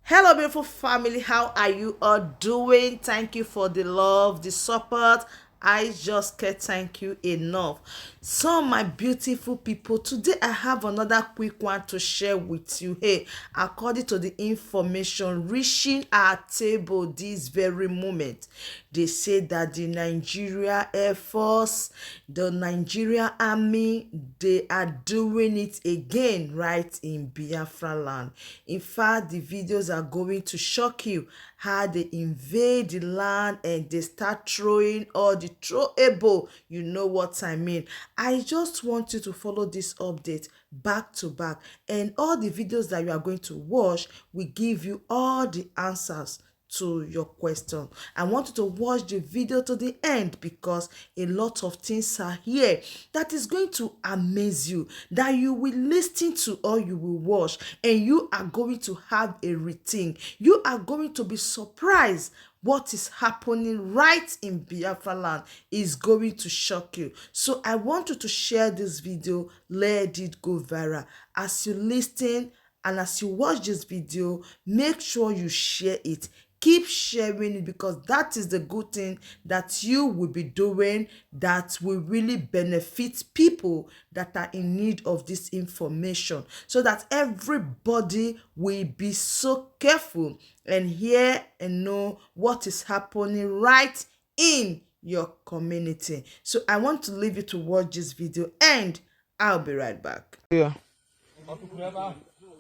Hello, beautiful family. How are you all doing? Thank you for the love, the support. I just can't thank you enough. So, my beautiful people, today I have another quick one to share with you. Hey, according to the information reaching our table this very moment, they say that the Nigeria Air Force, the Nigeria Army, they are doing it again right in Biafra land. In fact, the videos are going to shock you how they invade the land and they start throwing all the throwable. You know what I mean. I just want you to follow this update back to back, and all the videos that you are going to watch will give you all the answers to your question. I want you to watch the video to the end because a lot of things are here that is going to amaze you, that you will listen to or you will watch, and you are going to have a rethink. You are going to be surprised. What is happening right in Biafra land is going to shock you. So I want you to share this video, let it go viral. As you listen and as you watch this video, make sure you share it. Keep sharing it because that is the good thing that you will be doing that will really benefit people that are in need of this information, so that everybody will be so careful and hear and know what is happening right in your community. So I want to leave you to watch this video and I'll be right back. Yeah.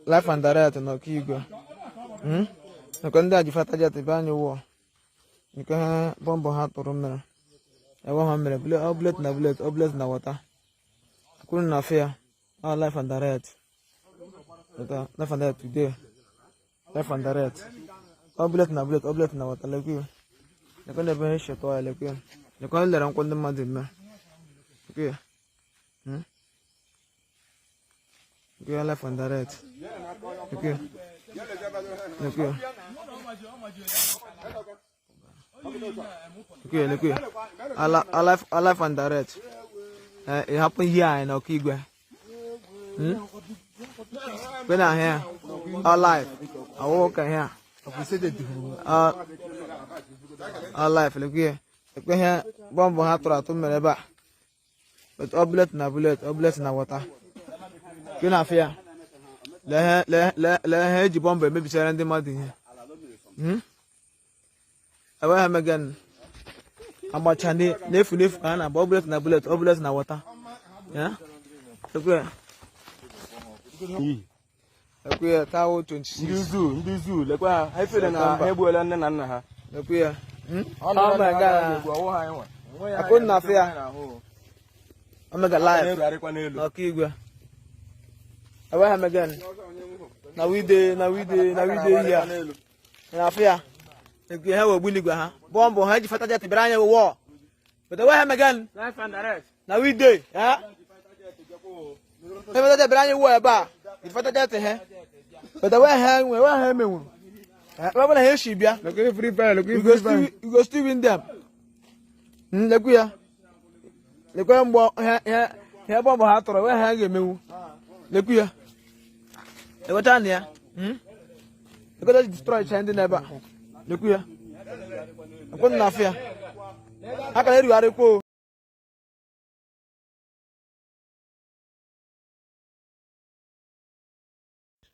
Life and direct in Okigwe. Nakanda jifata jati bani wo. Nika bombo hatoro mera. Ewa hamere oblet na water. Couldn't affair. Our life and direct. Life and direct today. Life and direct. Oblet na water like you. Nakanda be sheto like you. Nakanda ran konde madime. Okay. Okay, life and direct. Okay. Okay. Okay. Alive and direct. It happened here in Okigwe. When I'm here, alive. I walk here. Alive. Look here. Look here. Bomb hatra to me ba. But oblet na water. You know fear. Le bomb maybe surround the mud here. I will have again. I'm watching the and a bullet na water. Yeah? Okay. Okay, cow 26. This zoo, like I feel in a able and then Okay. Oh my God. I couldn't have fear. I'm a live. Okay. I will have again. Now we did here. And I fear. If you have a willy go, bomb or had you fatta to Brian war. But I will have again. life and arrest. Now we did, yeah? Never the Brian war about. If I get to her. But I will hang where I am. What will I hear she be? Looking free fire, You go still in them. Look here. The grand boy here bomb hat or where hang you. Look here. What on here? Look at destroy Chandy never. Look here. I couldn't laugh here. How can I do article?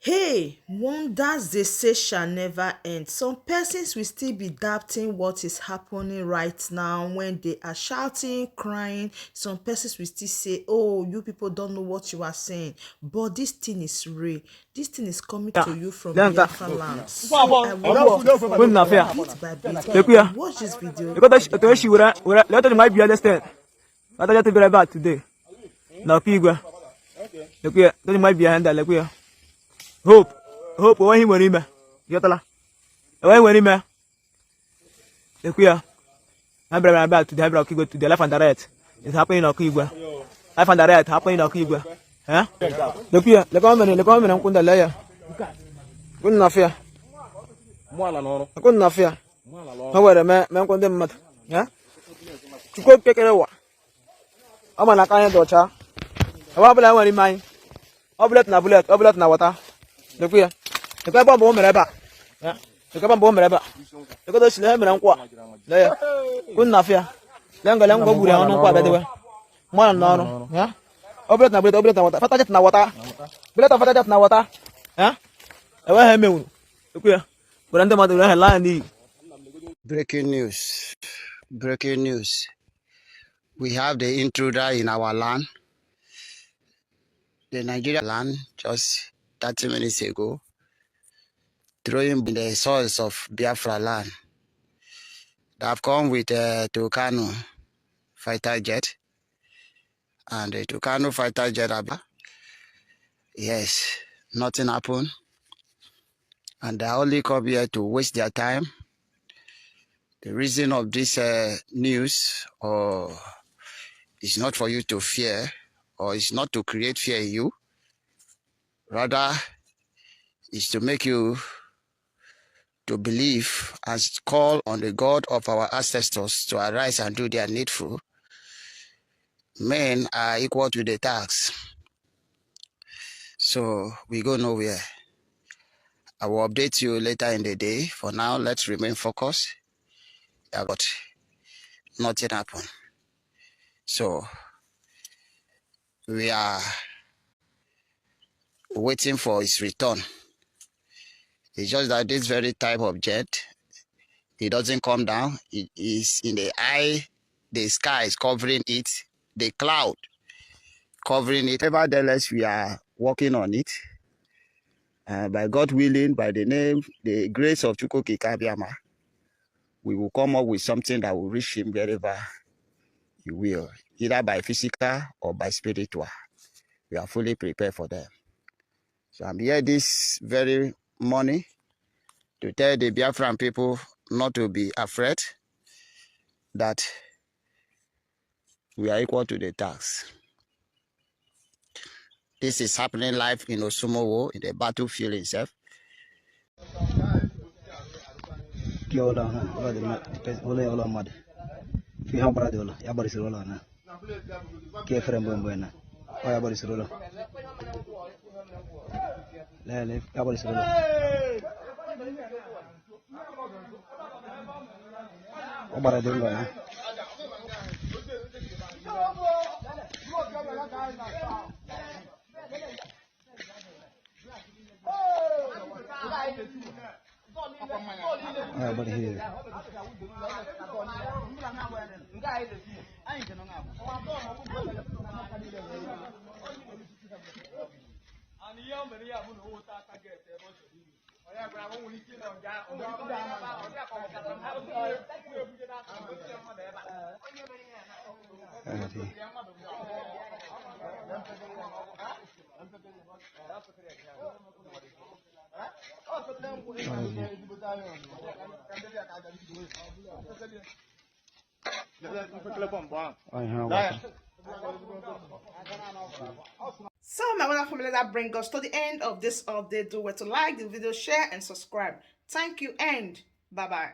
Hey, wonders they say shall never end. Some persons will still be doubting what is happening right now when they are shouting, crying. Some persons will still say, oh, you people don't know what you are saying. But this thing is real. This thing is coming to you from Biafra land. So I want you to follow bit by bit. Watch this video. Let it might be understand. I thought you to be right back today. Now, Okigwe. Look here. That might be a hand. Look here. Hope, why he worry me? Yatala. Why worry me? Look here. I'm bringing back to the Okigwe to the life and direct. It's happening in Okigwe. Life and direct happening in Okigwe. Huh? Look here. Look on me. I'm going to layer. Couldn't affair. I couldn't affair. However, man, condemn mat. Yeah? To go take it over. I'm an account daughter. However, I want in mind. Oblet na water. Look here. The bomb bomb reba. Ya. Kaba mbo mere ba. Ko do sile mere nkwa. Le ya. Kun na fia. Le ngale ngo gburu ya no nkwa bedewe. Mwana no no. Ya. Oblet na water. Fata jet na water. Bilet fata jet na water. Ya. Ewe ha mewu. Eku ya. Bora ndo madu ha la ni. Breaking news. Breaking news. We have the intruder in our land. The Nigerian land just 30 minutes ago, throwing in the soils of Biafra land. They have come with a Tucano fighter jet. And the Tucano fighter jet, yes, nothing happened. And they only come here to waste their time. The reason of this news is not for you to fear, or it's not to create fear in you. Rather, it's to make you to believe and call on the God of our ancestors to arise and do their needful. Men are equal to the task. So we go nowhere. I will update you later in the day. For now, let's remain focused. But nothing happened. So we are waiting for his return. It's just that this very type of jet, it doesn't come down. It is in the eye. The sky is covering it. The cloud covering it. Nevertheless, we are working on it. By God willing, by the grace of Chukwuka Kabiama, we will come up with something that will reach him wherever he will, either by physical or by spiritual. We are fully prepared for them. So I'm here this very morning to tell the Biafran people not to be afraid, that we are equal to the task. This is happening live in Osumowo, in the battlefield itself. So my wonderful family, that brings us to the end of this update. Do well to like the video, share and subscribe. Thank you and bye bye.